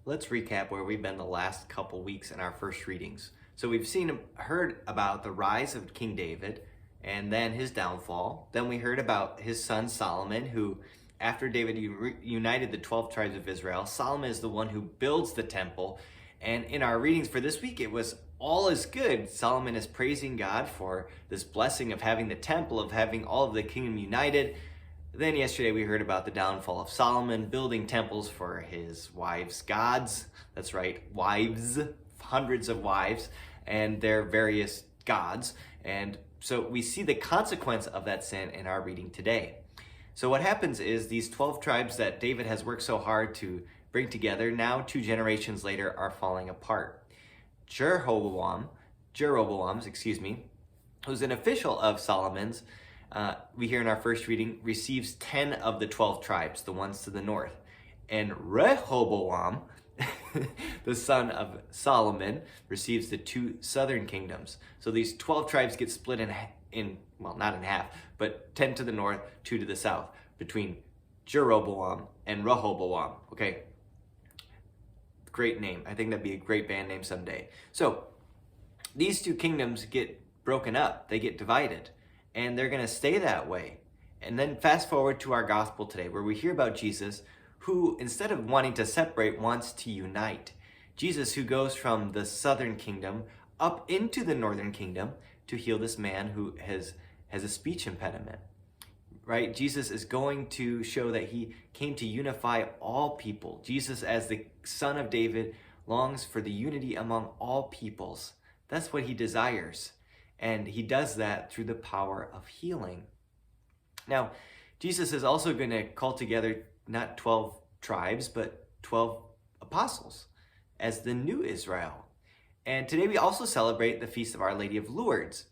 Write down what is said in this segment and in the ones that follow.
Let's recap where we've been the last couple weeks in our first readings. So we've heard about the rise of King David and then his downfall. Then we heard about his son Solomon, who after David united the 12 tribes of Israel, Solomon is the one who builds the temple. And in our readings for this week, it was all is good. Solomon is praising God for this blessing of having the temple, of having all of the kingdom united. Then yesterday we heard about the downfall of Solomon, building temples for his wives' gods. That's right, wives, hundreds of wives, and their various gods. And so we see the consequence of that sin in our reading today. So what happens is these 12 tribes that David has worked so hard to bring together, now 2 generations later, are falling apart. Jeroboam, who's an official of Solomon's, we hear in our first reading, receives 10 of the 12 tribes, the ones to the north. And Rehoboam, the son of Solomon, receives the 2 southern kingdoms. So these 12 tribes get split well, not in half, but 10 to the north, 2 to the south, between Jeroboam and Rehoboam. Okay, great name. I think that'd be a great band name someday. So these 2 kingdoms get broken up, they get divided. And they're going to stay that way. And then fast forward to our gospel today, where we hear about Jesus, who instead of wanting to separate, wants to unite. Jesus, who goes from the southern kingdom up into the northern kingdom to heal this man who has a speech impediment. Right? Jesus is going to show that he came to unify all people. Jesus, as the son of David, longs for the unity among all peoples. That's what he desires. And he does that through the power of healing. Now, Jesus is also going to call together not 12 tribes, but 12 apostles as the new Israel. And today we also celebrate the feast of Our Lady of Lourdes.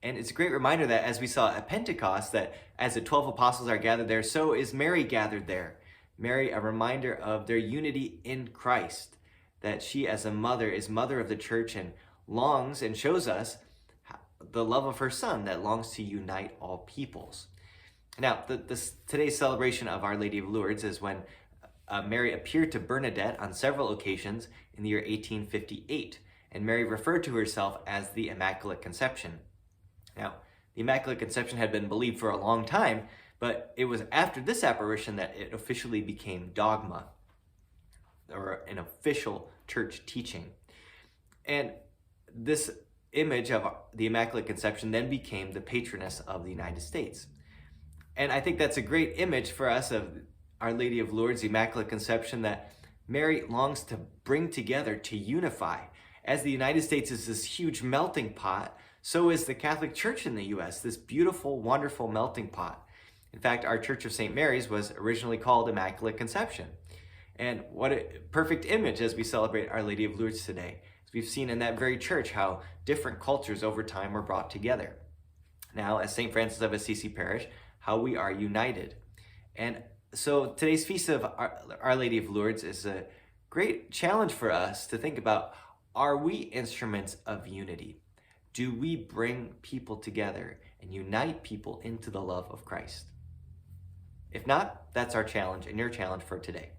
And it's a great reminder that as we saw at Pentecost, that as the 12 apostles are gathered there, so is Mary gathered there. Mary, a reminder of their unity in Christ, that she as a mother is mother of the church and longs and shows us the love of her son that longs to unite all peoples. Now, today's celebration of Our Lady of Lourdes is when Mary appeared to Bernadette on several occasions in the year 1858, and Mary referred to herself as the Immaculate Conception. Now, the Immaculate Conception had been believed for a long time, but it was after this apparition that it officially became dogma, or an official church teaching. And this image of the Immaculate Conception then became the patroness of the United States. And I think that's a great image for us of Our Lady of Lourdes, the Immaculate Conception, that Mary longs to bring together, to unify. As the United States is this huge melting pot, so is the Catholic Church in the U.S., this beautiful, wonderful melting pot. In fact, our Church of St. Mary's was originally called Immaculate Conception. And what a perfect image as we celebrate Our Lady of Lourdes today. We've seen in that very church how different cultures over time were brought together. Now, as St. Francis of Assisi Parish, how we are united. And so today's Feast of Our Lady of Lourdes is a great challenge for us to think about, are we instruments of unity? Do we bring people together and unite people into the love of Christ? If not, that's our challenge and your challenge for today.